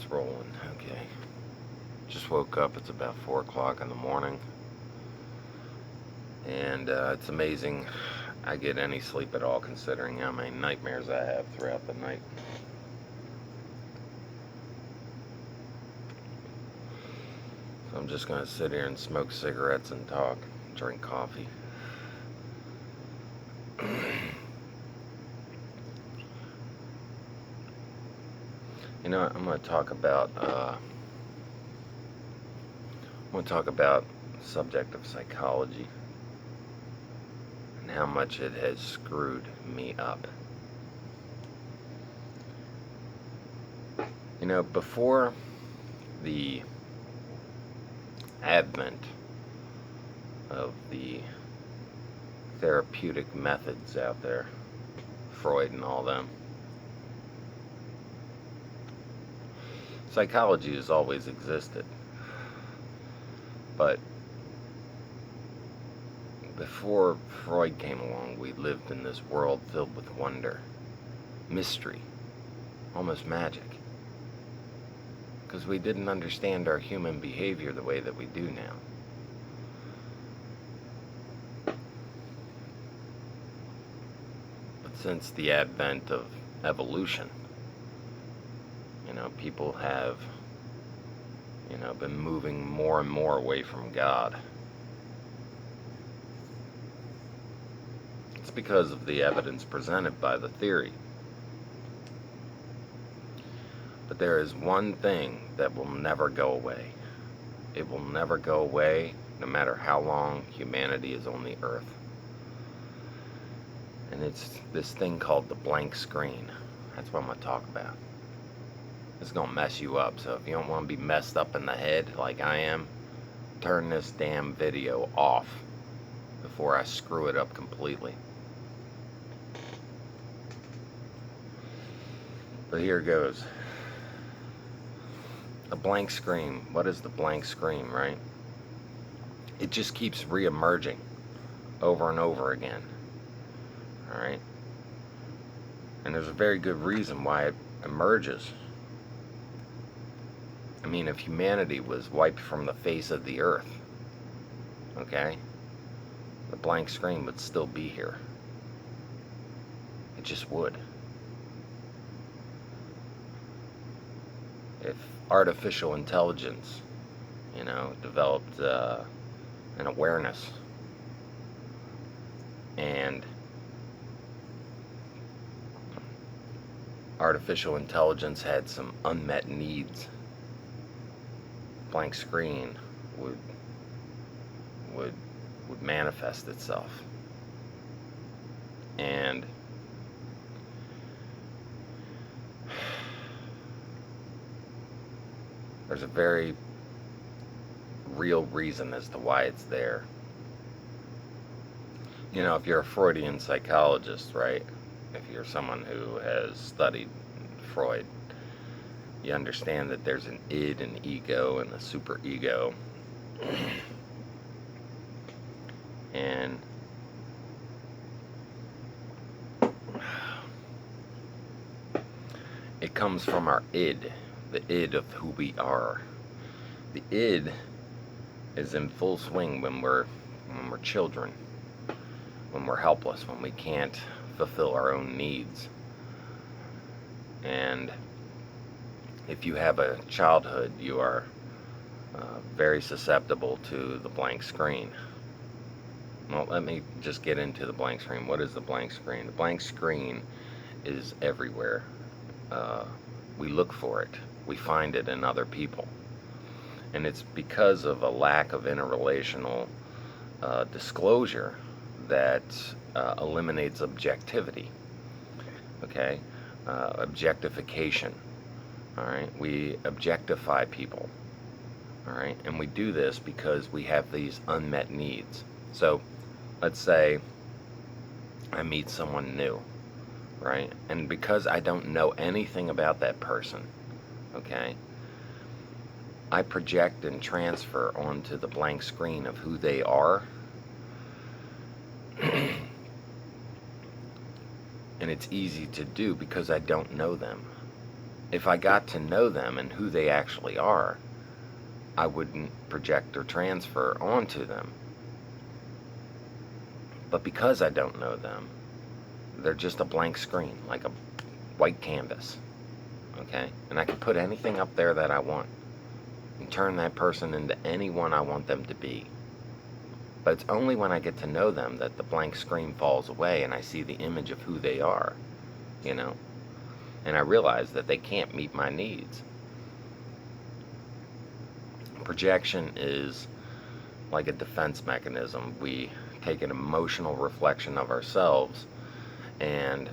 it's rolling. Okay. Just woke up. It's about 4 o'clock in the morning. And it's amazing I get any sleep at all, considering how many nightmares I have throughout the night. So I'm just going to sit here and smoke cigarettes and talk, drink coffee. You know, I'm going to talk about the subject of psychology and how much it has screwed me up. You know, before the advent of the therapeutic methods out there, Freud and all them, psychology has always existed. But before Freud came along, we lived in this world filled with wonder, mystery, almost magic. Because we didn't understand our human behavior the way that we do now. But since the advent of evolution, you know, people have, you know, been moving more and more away from God. It's because of the evidence presented by the theory. But there is one thing that will never go away. It will never go away, no matter how long humanity is on the earth. And it's this thing called the blank screen. That's what I'm going to talk about. It's going to mess you up, so if you don't want to be messed up in the head like I am, turn this damn video off before I screw it up completely. But here goes. A blank screen. What is the blank screen, right? It just keeps re-emerging over and over again. Alright? And there's a very good reason why it emerges. I mean, if humanity was wiped from the face of the earth, okay, the blank screen would still be here. It just would. If artificial intelligence, you know, developed an awareness, and artificial intelligence had some unmet needs, blank screen would manifest itself. And there's a very real reason as to why it's there. You know, if you're a Freudian psychologist, right? If you're someone who has studied Freud, you understand that there's an id, an ego, and a superego. And it comes from our id, the id of who we are. The id is in full swing when we're children, when we're helpless, when we can't fulfill our own needs. And if you have a childhood, you are very susceptible to the blank screen. Well, let me just get into the blank screen. What is the blank screen? The blank screen is everywhere. We look for it. We find it in other people. And it's because of a lack of interrelational disclosure that eliminates objectivity. Okay? Objectification. Alright? We objectify people. Alright? And we do this because we have these unmet needs. So, let's say I meet someone new. Right? And because I don't know anything about that person, okay, I project and transfer onto the blank screen of who they are. And it's easy to do because I don't know them. if I got to know them and who they actually are, I wouldn't project or transfer onto them. But because I don't know them, they're just a blank screen, like a white canvas. Okay? And I can put anything up there that I want and turn that person into anyone I want them to be. But it's only when I get to know them that the blank screen falls away and I see the image of who they are, you know? And I realize that they can't meet my needs. Projection is like a defense mechanism. We take an emotional reflection of ourselves and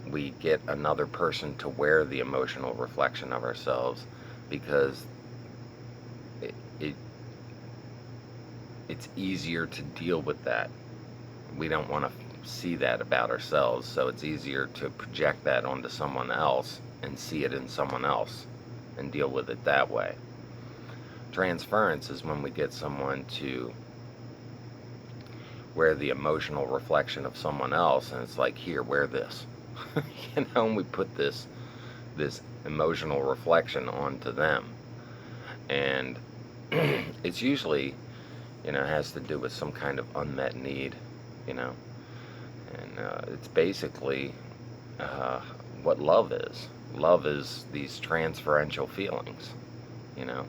we get another person to wear the emotional reflection of ourselves because it's easier to deal with that. We don't want to see that about ourselves, so it's easier to project that onto someone else and see it in someone else and deal with it that way. Transference is when we get someone to wear the emotional reflection of someone else, and it's like, here, wear this. You know, and we put this emotional reflection onto them. And it's usually, you know, has to do with some kind of unmet need, you know. And it's basically what love is. Love is these transferential feelings, you know.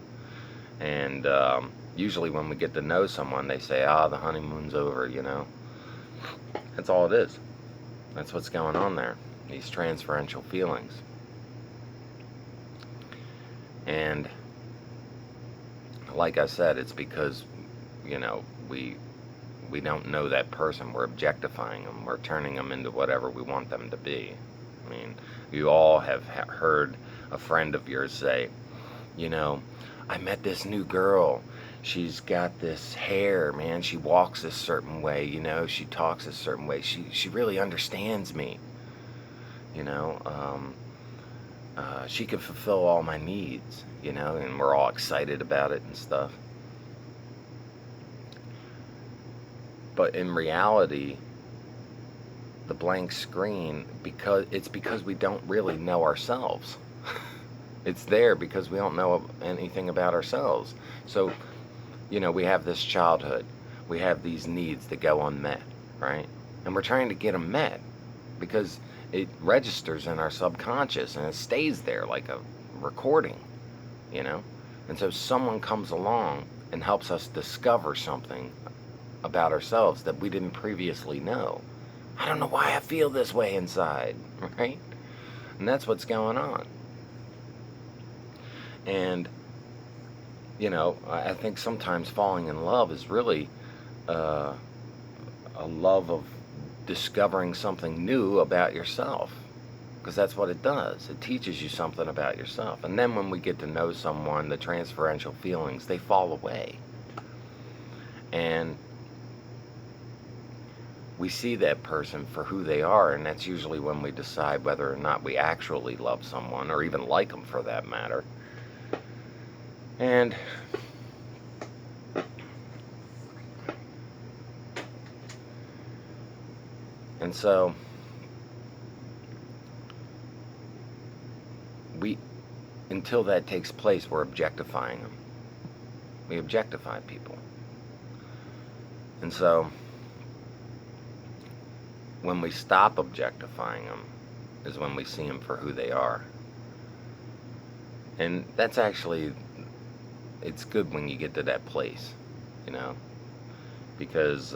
And usually when we get to know someone, they say, the honeymoon's over, you know. That's all it is. That's what's going on there, these transferential feelings. And like I said, it's because, you know, we don't know that person. We're objectifying them. We're turning them into whatever we want them to be. I mean, you all have heard a friend of yours say, you know, I met this new girl. She's got this hair, man. She walks a certain way, you know. She talks a certain way. She really understands me, you know. She can fulfill all my needs, you know, and we're all excited about it and stuff. But in reality, the blank screen, because we don't really know ourselves. It's there because we don't know anything about ourselves. So, you know, we have this childhood. We have these needs that go unmet, right? And we're trying to get them met because it registers in our subconscious and it stays there like a recording, you know? And so someone comes along and helps us discover something about ourselves that we didn't previously know. I don't know why I feel this way inside, right? And that's what's going on. And, you know, I think sometimes falling in love is really a love of discovering something new about yourself, because that's what it does. It teaches you something about yourself. And then when we get to know someone, the transferential feelings, they fall away. And we see that person for who they are, and that's usually when we decide whether or not we actually love someone, or even like them for that matter. And so until that takes place, we're objectifying them. We objectify people. And so when we stop objectifying them is when we see them for who they are. And that's actually, it's good when you get to that place, you know, because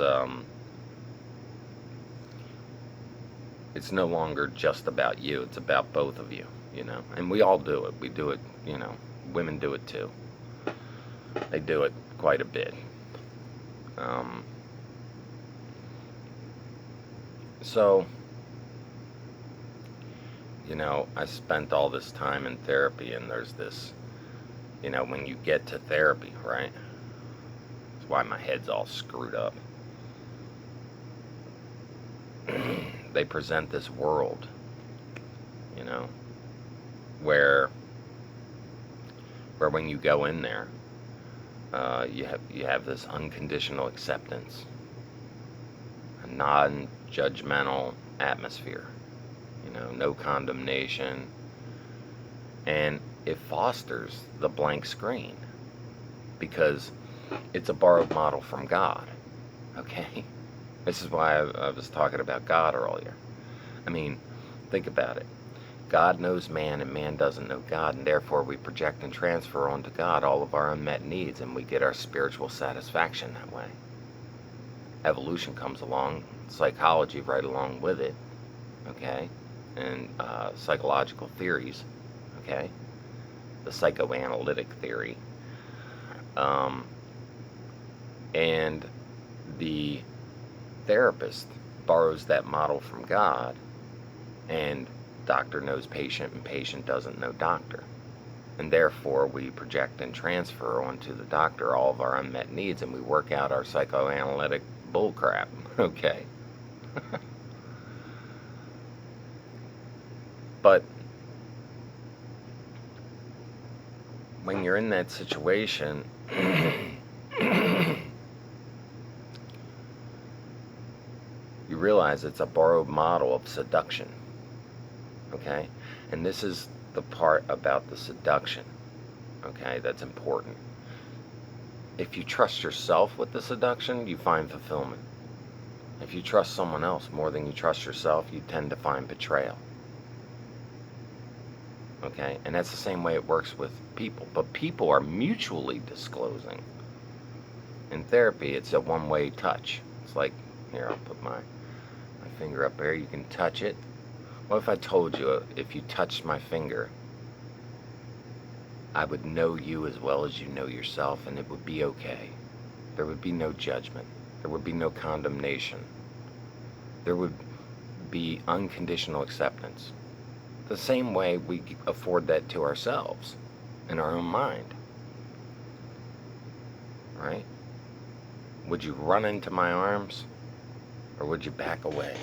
it's no longer just about you. It's about both of you, you know. And we all do it. We do it, you know. Women do it too. They do it quite a bit. So, you know, I spent all this time in therapy, and there's this, you know, when you get to therapy, right? That's why my head's all screwed up. They present this world, you know, where when you go in there, you have this unconditional acceptance, a non-judgmental atmosphere, you know, no condemnation, And it fosters the blank screen because it's a borrowed model from God. Okay? This is why I was talking about God earlier. I mean, think about it. God knows man and man doesn't know God, and therefore we project and transfer onto God all of our unmet needs, and we get our spiritual satisfaction that way. Evolution comes along, psychology right along with it, okay? And psychological theories, okay? The psychoanalytic theory. And the therapist borrows that model from God, and doctor knows patient and patient doesn't know doctor. And therefore we project and transfer onto the doctor all of our unmet needs, and we work out our psychoanalytic bullcrap, okay? But when you're in that situation, you realize it's a borrowed model of seduction, okay? And this is the part about the seduction, okay, that's important. If you trust yourself with the seduction, you find fulfillment. If you trust someone else more than you trust yourself, you tend to find betrayal. Okay? And that's the same way it works with people. But people are mutually disclosing. In therapy, it's a one-way touch. It's like, here, I'll put my finger up there. You can touch it. What if I told you if you touched my finger, I would know you as well as you know yourself, and it would be okay. There would be no judgment. There would be no condemnation. There would be unconditional acceptance. The same way we afford that to ourselves in our own mind. Right? Would you run into my arms, or would you back away?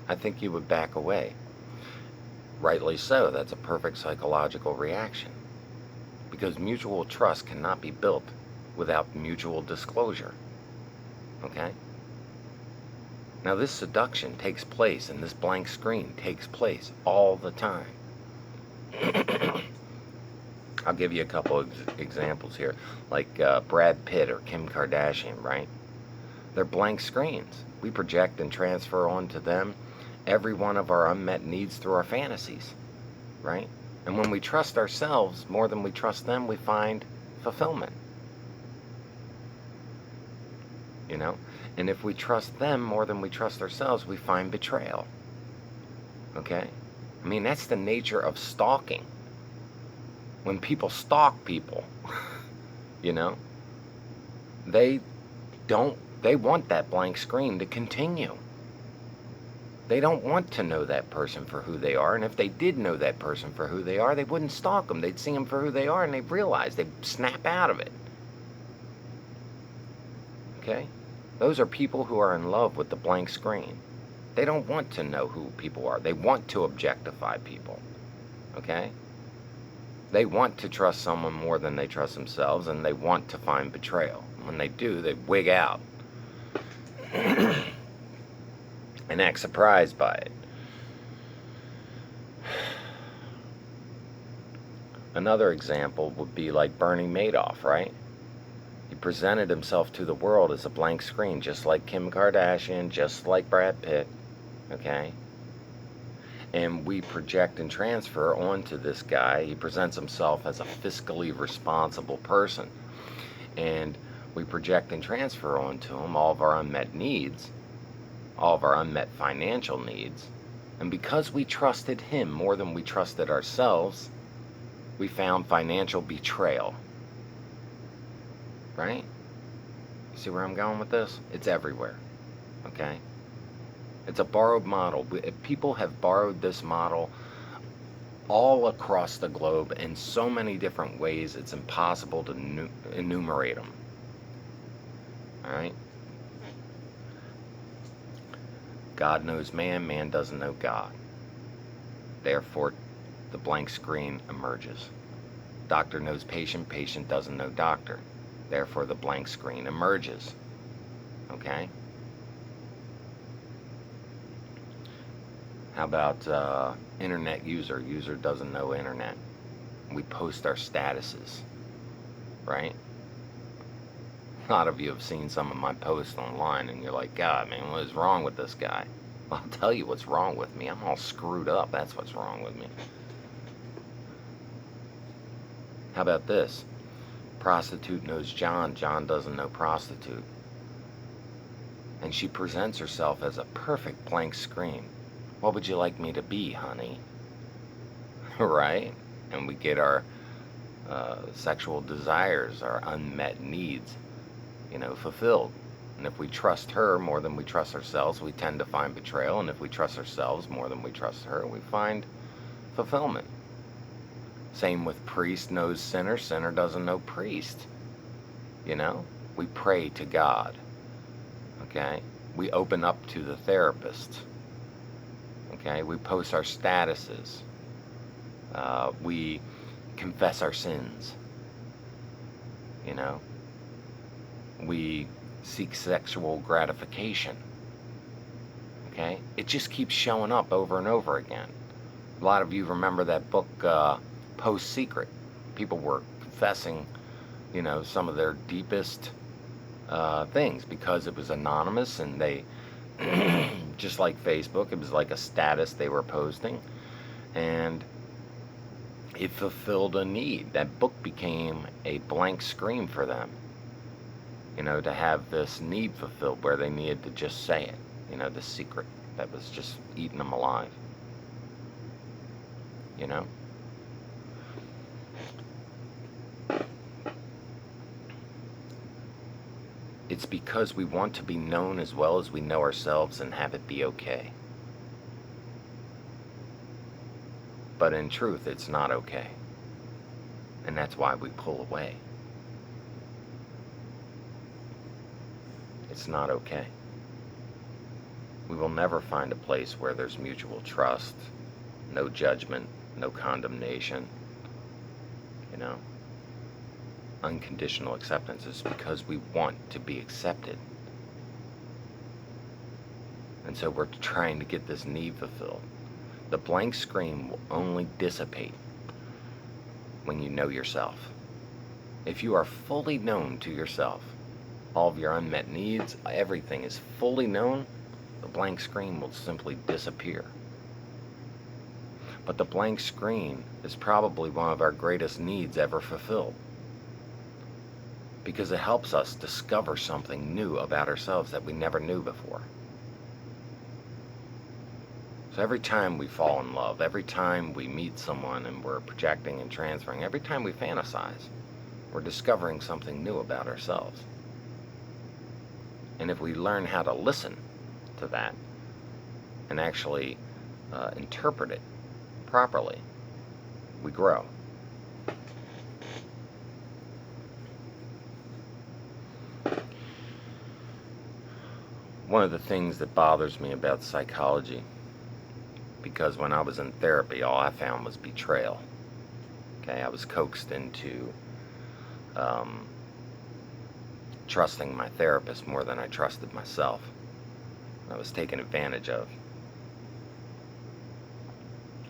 I think you would back away. Rightly so. That's a perfect psychological reaction. Because mutual trust cannot be built without mutual disclosure. Okay? Now this seduction takes place, and this blank screen takes place all the time. I'll give you a couple of examples here. Like Brad Pitt or Kim Kardashian, right? They're blank screens. We project and transfer onto them every one of our unmet needs through our fantasies, right? And when we trust ourselves more than we trust them, we find fulfillment. You know? And if we trust them more than we trust ourselves, we find betrayal. Okay? I mean, that's the nature of stalking. When people stalk people, you know, they want that blank screen to continue. They don't want to know that person for who they are, and if they did know that person for who they are, they wouldn't stalk them. They'd see them for who they are, and they'd realize, they'd snap out of it. Okay? Those are people who are in love with the blank screen. They don't want to know who people are. They want to objectify people. Okay? They want to trust someone more than they trust themselves, and they want to find betrayal. When they do, they wig out and act surprised by it. Another example would be like Bernie Madoff, right? He presented himself to the world as a blank screen, just like Kim Kardashian, just like Brad Pitt, okay? And we project and transfer onto this guy. He presents himself as a fiscally responsible person. And we project and transfer onto him all of our unmet needs, all of our unmet financial needs. And because we trusted him more than we trusted ourselves, we found financial betrayal. Right? See where I'm going with this? It's everywhere. Okay? It's a borrowed model. People have borrowed this model all across the globe in so many different ways, it's impossible to enumerate them. Alright? God knows man, man doesn't know God. Therefore, the blank screen emerges. Doctor knows patient, patient doesn't know doctor. Therefore, the blank screen emerges. Okay? How about internet user? User doesn't know internet. We post our statuses, right? A lot of you have seen some of my posts online and you're like, God, man, what is wrong with this guy? Well, I'll tell you what's wrong with me. I'm all screwed up. That's what's wrong with me. How about this? Prostitute knows John. John doesn't know prostitute. And she presents herself as a perfect blank screen. What would you like me to be, honey? Right? And we get our sexual desires, our unmet needs, fulfilled. And if we trust her more than we trust ourselves, we tend to find betrayal. And if we trust ourselves more than we trust her, we find fulfillment. Same with priest knows sinner. Sinner doesn't know priest. We pray to God. Okay? We open up to the therapist. Okay? We post our statuses. We confess our sins. We seek sexual gratification. Okay? It just keeps showing up over and over again. A lot of you remember that book, Post Secret. People were confessing, some of their deepest things because it was anonymous, and they, just like Facebook, it was like a status they were posting, and it fulfilled a need. That book became a blank screen for them, to have this need fulfilled where they needed to just say it, the secret that was just eating them alive, It's because we want to be known as well as we know ourselves and have it be okay. But in truth, it's not okay. And that's why we pull away. It's not okay. We will never find a place where there's mutual trust, no judgment, no condemnation, unconditional acceptance. Is because we want to be accepted. And so we're trying to get this need fulfilled. The blank screen will only dissipate when you know yourself. If you are fully known to yourself, all of your unmet needs, everything is fully known, the blank screen will simply disappear. But the blank screen is probably one of our greatest needs ever fulfilled, because it helps us discover something new about ourselves that we never knew before. So every time we fall in love, every time we meet someone and we're projecting and transferring, every time we fantasize, we're discovering something new about ourselves. And if we learn how to listen to that and actually interpret it properly, we grow. One of the things that bothers me about psychology, because when I was in therapy, all I found was betrayal. Okay, I was coaxed into trusting my therapist more than I trusted myself. I was taken advantage of.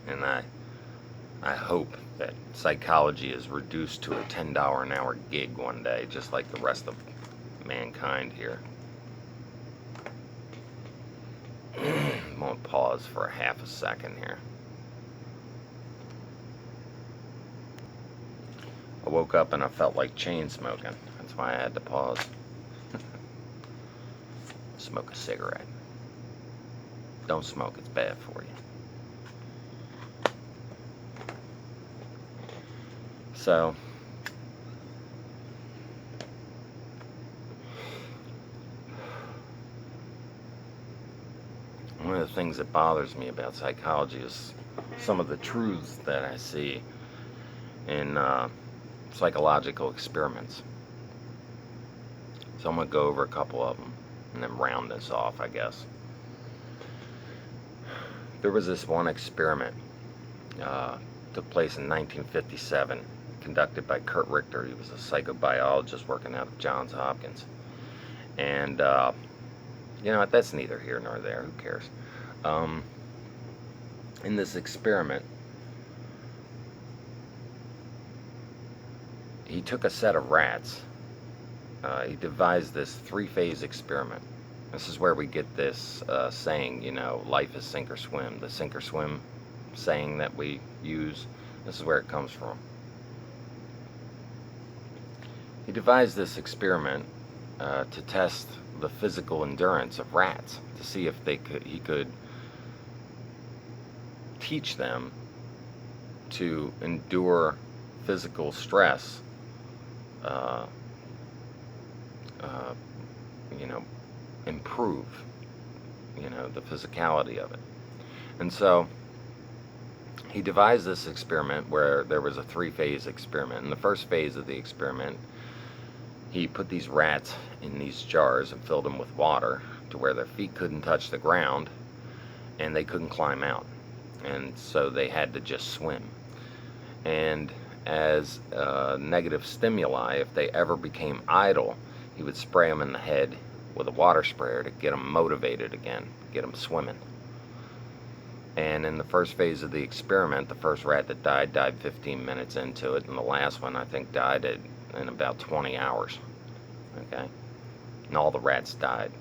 And I hope that psychology is reduced to a $10 an hour gig one day, just like the rest of mankind here. I'm going to pause for a half a second here. I woke up and I felt like chain smoking. That's why I had to pause. Smoke a cigarette. Don't smoke, it's bad for you. So, one of the things that bothers me about psychology is some of the truths that I see in psychological experiments. So I'm going to go over a couple of them and then round this off, I guess. There was this one experiment, took place in 1957, conducted by Kurt Richter. He was a psychobiologist working out of Johns Hopkins. And, that's neither here nor there. Who cares? in this experiment, he took a set of rats. He devised this three-phase experiment. This is where we get this saying, you know, life is sink or swim. The sink or swim saying that we use, this is where it comes from. He devised this experiment to test the physical endurance of rats, to see if he could teach them to endure physical stress, you know, improve, you know, the physicality of it. And so he devised this experiment where there was a three-phase experiment. In the first phase of the experiment, he put these rats in these jars and filled them with water to where their feet couldn't touch the ground and they couldn't climb out. And so they had to just swim. And as negative stimuli, if they ever became idle, he would spray them in the head with a water sprayer to get them motivated again, get them swimming. And in the first phase of the experiment, the first rat that died 15 minutes into it, and the last one, I think, died in about 20 hours. Okay? And all the rats died.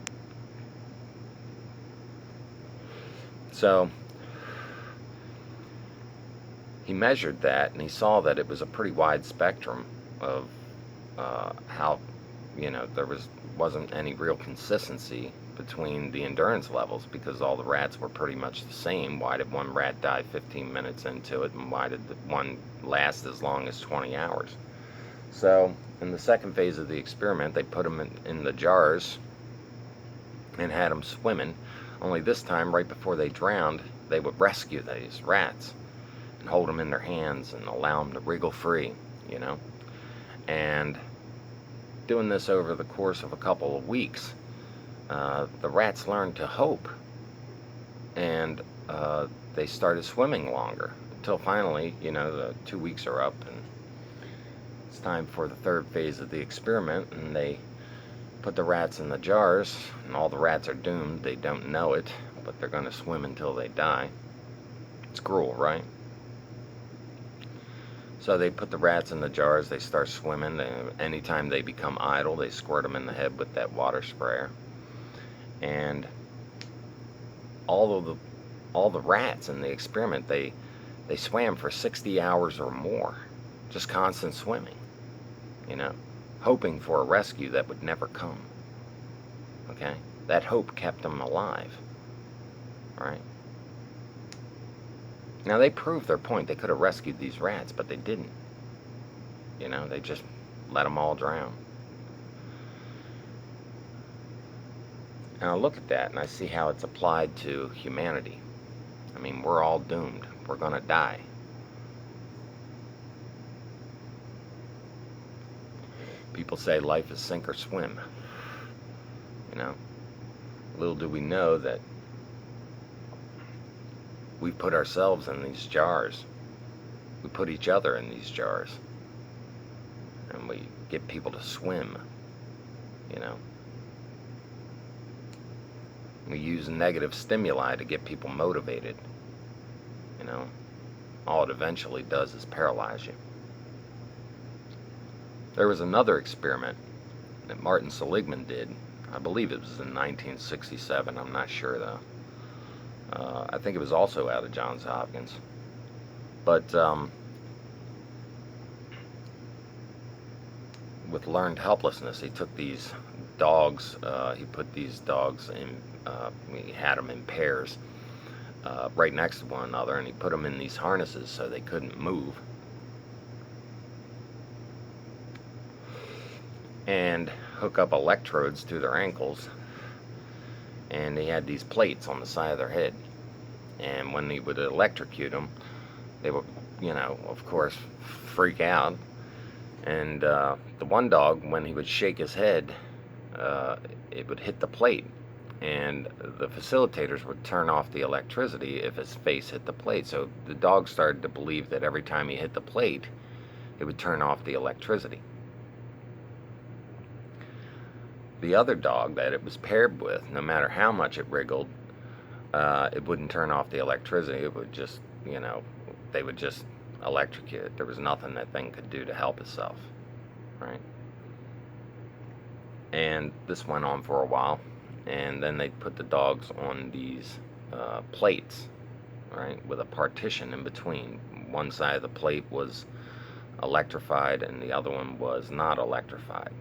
So he measured that, and he saw that it was a pretty wide spectrum of how, you know, there wasn't any real consistency between the endurance levels, because all the rats were pretty much the same. Why did one rat die 15 minutes into it, and why did the one last as long as 20 hours? So in the second phase of the experiment, they put them in the jars and had them swimming, only this time, right before they drowned, they would rescue these rats and hold them in their hands and allow them to wriggle free, you know. And doing this over the course of a couple of weeks, the rats learned to hope, and they started swimming longer, until finally, you know, the 2 weeks are up and it's time for the third phase of the experiment, and they put the rats in the jars, and all the rats are doomed. They don't know it, but they're going to swim until they die. It's cruel, right? So they put the rats in the jars, they start swimming, and anytime they become idle, they squirt them in the head with that water sprayer. And all the rats in the experiment, they swam for 60 hours or more, just constant swimming, you know, hoping for a rescue that would never come. Okay? That hope kept them alive. Right? Now, they proved their point. They could have rescued these rats, but they didn't. You know, they just let them all drown. Now, I look at that and I see how it's applied to humanity. I mean, we're all doomed. We're going to die. People say life is sink or swim. You know, little do we know that we put ourselves in these jars. We put each other in these jars. And we get people to swim, you know. We use negative stimuli to get people motivated, you know. All it eventually does is paralyze you. There was another experiment that Martin Seligman did. I believe it was in 1967. I'm not sure, though. I think it was also out of Johns Hopkins. But with learned helplessness, he took these dogs, he put these dogs in, he had them in pairs right next to one another, and he put them in these harnesses so they couldn't move. And hook up electrodes to their ankles, and he had these plates on the side of their head, and when he would electrocute them, they would, you know, of course, freak out. And the one dog, when he would shake his head, it would hit the plate, and the facilitators would turn off the electricity if his face hit the plate. So the dog started to believe that every time he hit the plate, it would turn off the electricity. The other dog that it was paired with, no matter how much it wriggled, it wouldn't turn off the electricity. It would just, they would just electrocute it. There was nothing that thing could do to help itself, right? And this went on for a while, and then they put the dogs on these plates, right, with a partition in between. One side of the plate was electrified and the other one was not electrified.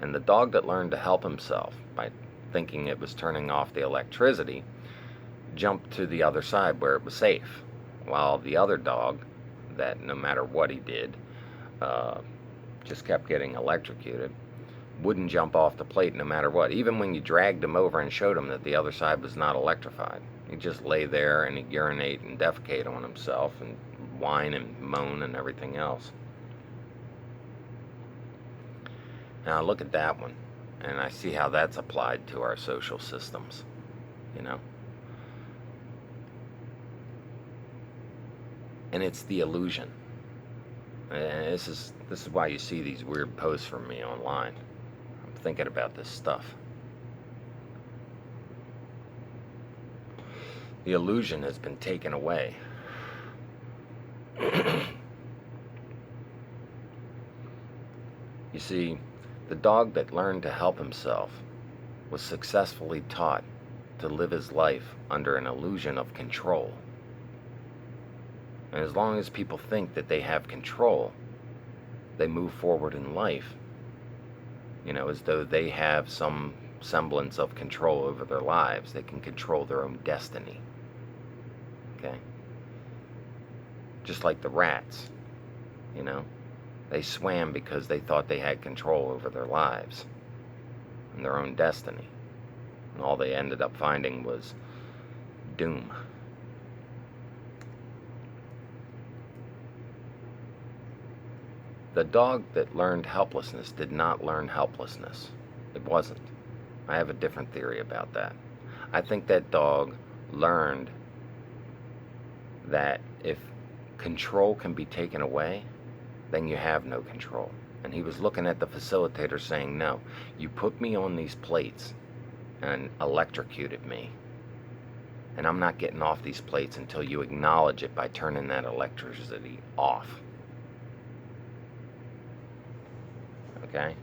And the dog that learned to help himself by thinking it was turning off the electricity jumped to the other side where it was safe, while the other dog, that no matter what he did, just kept getting electrocuted, wouldn't jump off the plate no matter what. Even when you dragged him over and showed him that the other side was not electrified, he'd just lay there and he'd urinate and defecate on himself and whine and moan and everything else. Now I look at that one and I see how that's applied to our social systems, And it's the illusion. And this is why you see these weird posts from me online. I'm thinking about this stuff. The illusion has been taken away. You see, the dog that learned to help himself was successfully taught to live his life under an illusion of control. And as long as people think that they have control, they move forward in life, as though they have some semblance of control over their lives. They can control their own destiny. Okay? Just like the rats, They swam because they thought they had control over their lives and their own destiny. And all they ended up finding was doom. The dog that learned helplessness did not learn helplessness. It wasn't. I have a different theory about that. I think that dog learned that if control can be taken away, then you have no control. And he was looking at the facilitator saying, no, you put me on these plates and electrocuted me. And I'm not getting off these plates until you acknowledge it by turning that electricity off. Okay?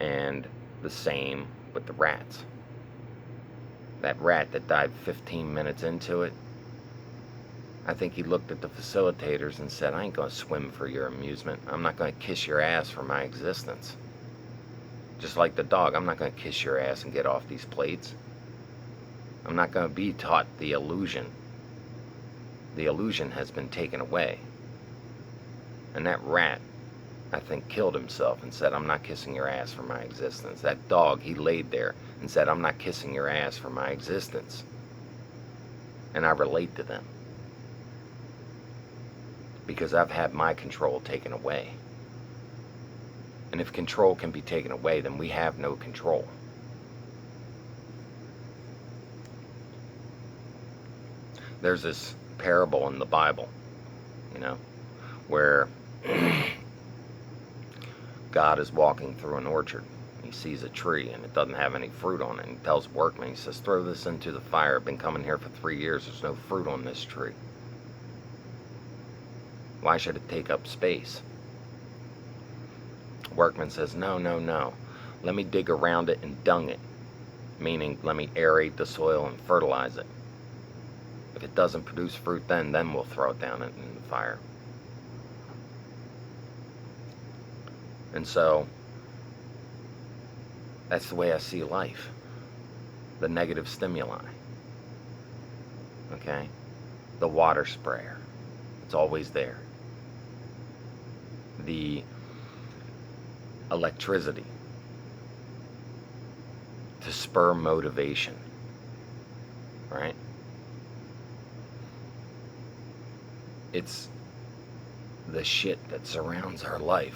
And the same with the rats. That rat that died 15 minutes into it, I think he looked at the facilitators and said, I ain't going to swim for your amusement. I'm not going to kiss your ass for my existence. Just like the dog, I'm not going to kiss your ass and get off these plates. I'm not going to be taught the illusion. The illusion has been taken away. And that rat, I think, killed himself and said, I'm not kissing your ass for my existence. That dog, he laid there and said, I'm not kissing your ass for my existence. And I relate to them. Because I've had my control taken away. And if control can be taken away, then we have no control. There's this parable in the Bible, where God is walking through an orchard. He sees a tree and it doesn't have any fruit on it. And he tells the workman, he says, throw this into the fire. I've been coming here for 3 years. There's no fruit on this tree. Why should it take up space? Workman says, no. Let me dig around it and dung it. Meaning, let me aerate the soil and fertilize it. If it doesn't produce fruit, then we'll throw it down in the fire. And so, that's the way I see life. The negative stimuli. Okay? The water sprayer. It's always there. The electricity to spur motivation. Right? It's the shit that surrounds our life.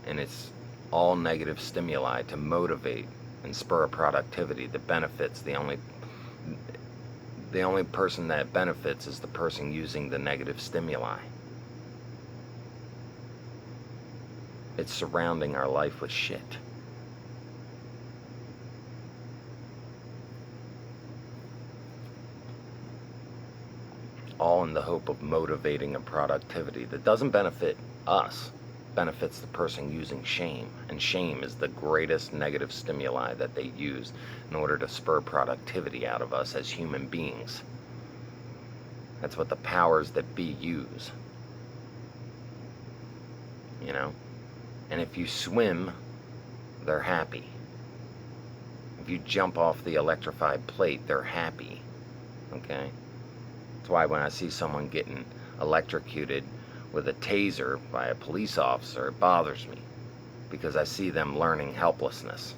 And it's all negative stimuli to motivate and spur productivity that benefits. The only person that benefits is the person using the negative stimuli. It's surrounding our life with shit. all in the hope of motivating a productivity that doesn't benefit us, benefits the person using shame. And shame is the greatest negative stimuli that they use in order to spur productivity out of us as human beings. That's what the powers that be use. You know? And if you swim, they're happy. If you jump off the electrified plate, they're happy. Okay? That's why when I see someone getting electrocuted with a taser by a police officer, it bothers me, because I see them learning helplessness.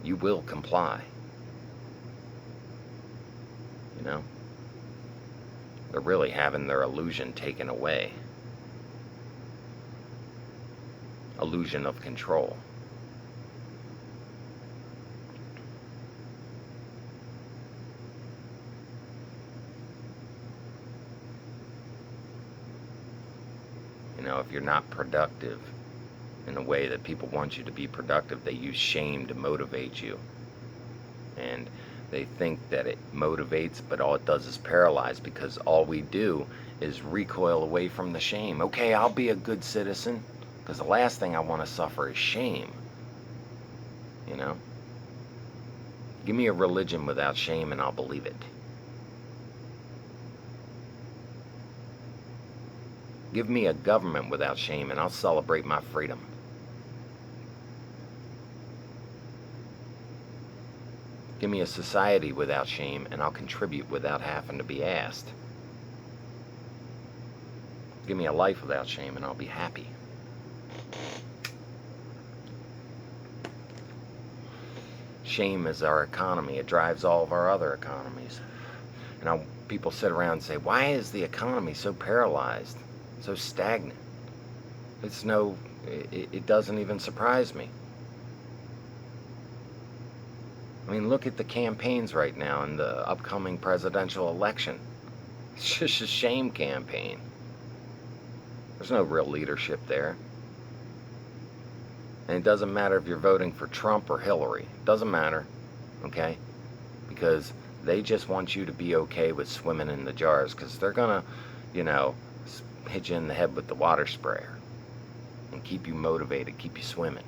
You will comply. You know? They're really having their illusion taken away. Illusion of control. You know, if you're not productive in a way that people want you to be productive, they use shame to motivate you. And they think that it motivates, but all it does is paralyze, because all we do is recoil away from the shame. Okay, I'll be a good citizen, because the last thing I want to suffer is shame. You know? Give me a religion without shame and I'll believe it. Give me a government without shame and I'll celebrate my freedom. Give me a society without shame and I'll contribute without having to be asked. Give me a life without shame and I'll be happy. Shame is our economy. It drives all of our other economies. And people sit around and say, why is the economy so paralyzed, so stagnant? It doesn't even surprise me. I mean, look at the campaigns right now in the upcoming presidential election. It's just a shame campaign. There's no real leadership there. And it doesn't matter if you're voting for Trump or Hillary. It doesn't matter, okay? Because they just want you to be okay with swimming in the jars, because they're gonna, hit you in the head with the water sprayer and keep you motivated, keep you swimming.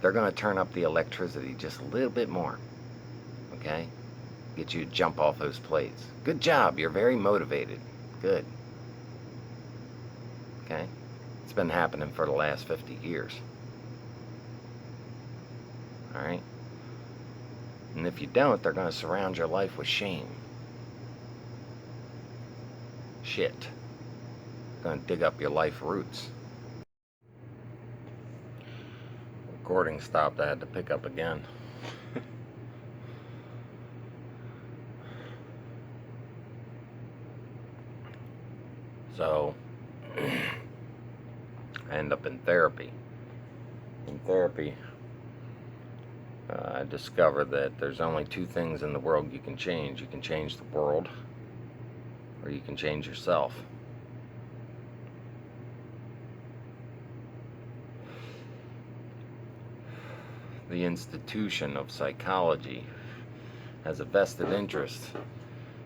They're gonna turn up the electricity just a little bit more, okay? Get you to jump off those plates. Good job, you're very motivated. Good. Okay? It's been happening for the last 50 years. Alright? And if you don't, they're going to surround your life with shame. Shit. They're going to dig up your life roots. Recording stopped. I had to pick up again. So, I end up in therapy. In therapy, I discovered that there's only two things in the world you can change. You can change the world, or you can change yourself. The institution of psychology has a vested interest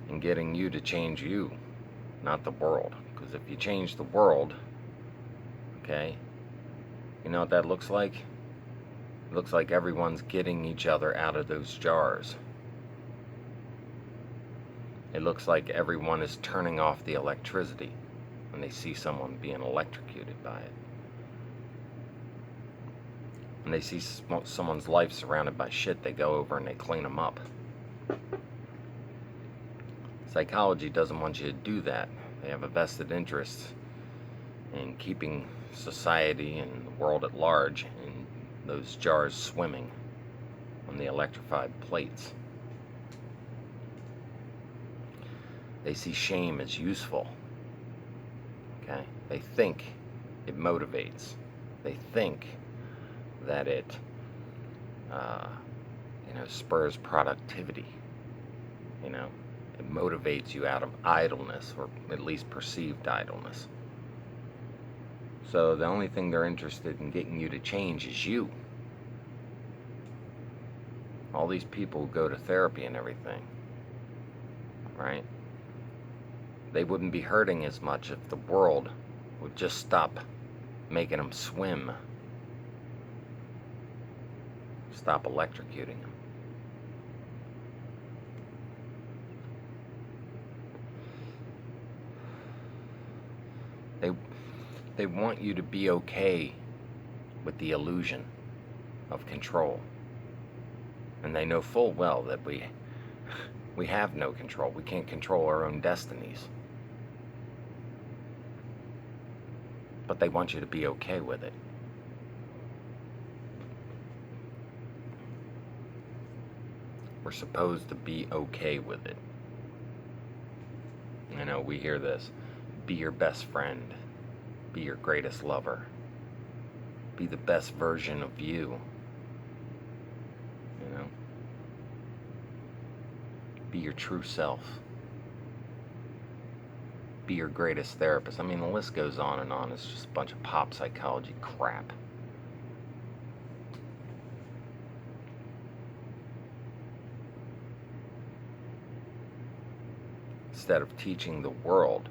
in getting you to change you, not the world. Because if you change the world, okay, you know what that looks like? It looks like everyone's getting each other out of those jars. It looks like everyone is turning off the electricity when they see someone being electrocuted by it. When they see someone's life surrounded by shit, they go over and they clean them up. Psychology doesn't want you to do that. They have a vested interest in keeping society and the world at large in those jars swimming on the electrified plates. They see shame as useful. Okay? They think it motivates. They think that it spurs productivity. It motivates you out of idleness, or at least perceived idleness. So the only thing they're interested in getting you to change is you. All these people who go to therapy and everything, right? They wouldn't be hurting as much if the world would just stop making them swim. Stop electrocuting them. They want you to be okay with the illusion of control. And they know full well that we have no control. We can't control our own destinies. But they want you to be okay with it. We're supposed to be okay with it. You know, we hear this. Be your best friend. Be your greatest lover. Be the best version of you. You know? Be your true self. Be your greatest therapist. I mean, the list goes on and on. It's just a bunch of pop psychology crap. Instead of teaching the world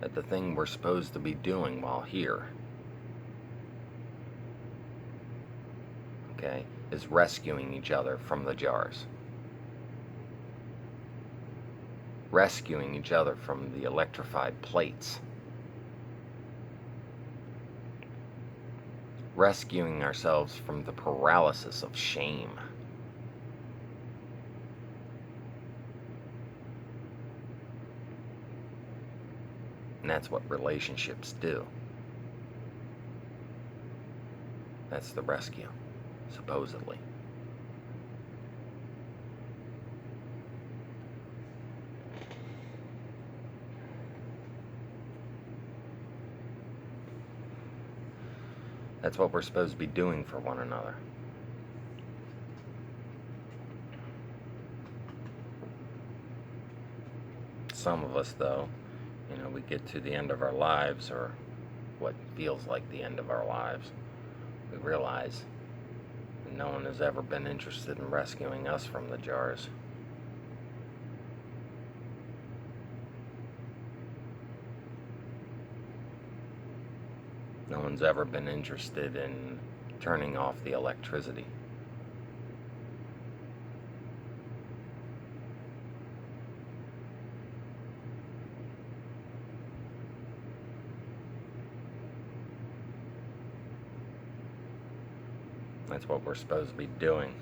that the thing we're supposed to be doing while here, okay, is rescuing each other from the jars. Rescuing each other from the electrified plates. Rescuing ourselves from the paralysis of shame. And that's what relationships do. That's the rescue, supposedly. That's what we're supposed to be doing for one another. Some of us, though, you know, we get to the end of our lives, or what feels like the end of our lives. We realize that no one has ever been interested in rescuing us from the jars. No one's ever been interested in turning off the electricity. That's what we're supposed to be doing.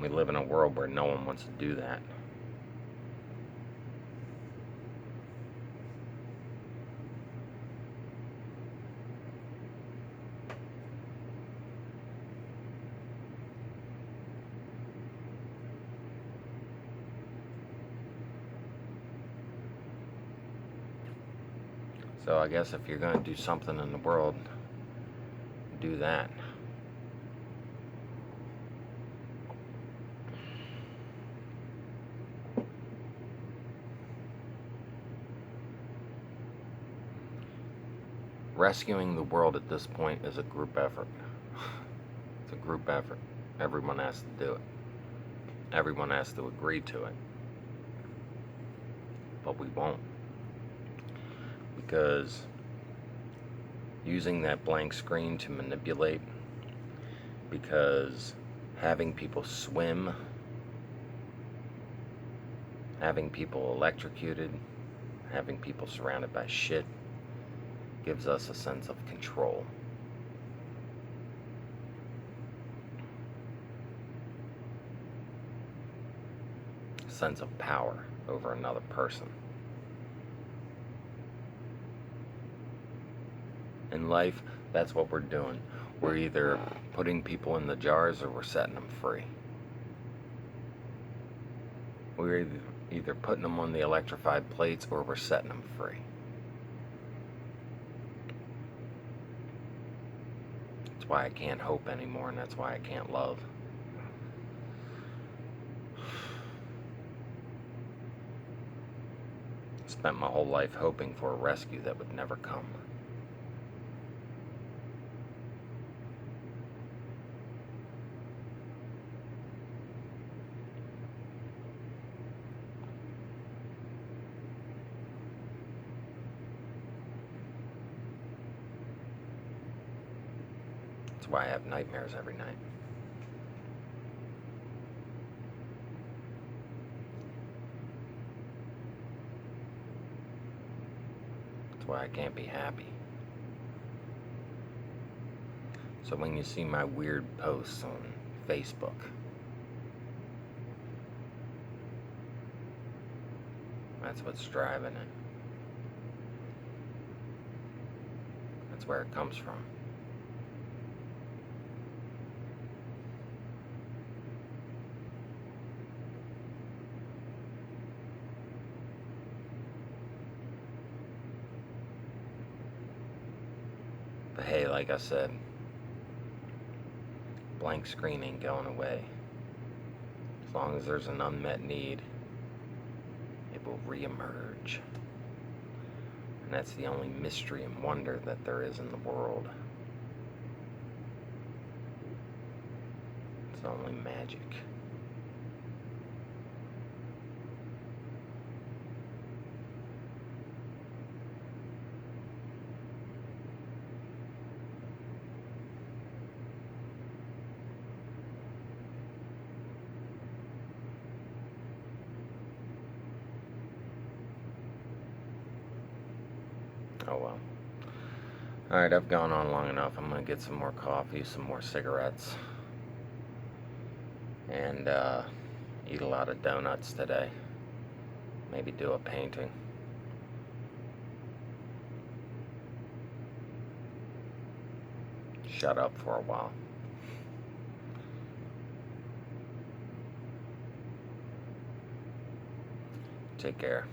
We live in a world where no one wants to do that. So I guess if you're going to do something in the world, do that. Rescuing the world at this point is a group effort. It's a group effort. Everyone has to do it. Everyone has to agree to it. But we won't. Because using that blank screen to manipulate, because having people swim, having people electrocuted, having people surrounded by shit, gives us a sense of control. A sense of power over another person. In life, that's what we're doing. We're either putting people in the jars or we're setting them free. We're either putting them on the electrified plates or we're setting them free. That's why I can't hope anymore, and that's why I can't love. Spent my whole life hoping for a rescue that would never come. That's why I have nightmares every night. That's why I can't be happy. So when you see my weird posts on Facebook, that's what's driving it. That's where it comes from. But hey, like I said, blank screen ain't going away. As long as there's an unmet need, it will reemerge. And that's the only mystery and wonder that there is in the world. It's only magic. Oh well. Alright, I've gone on long enough. I'm going to get some more coffee, some more cigarettes, and eat a lot of donuts today. Maybe do a painting. Shut up for a while. Take care.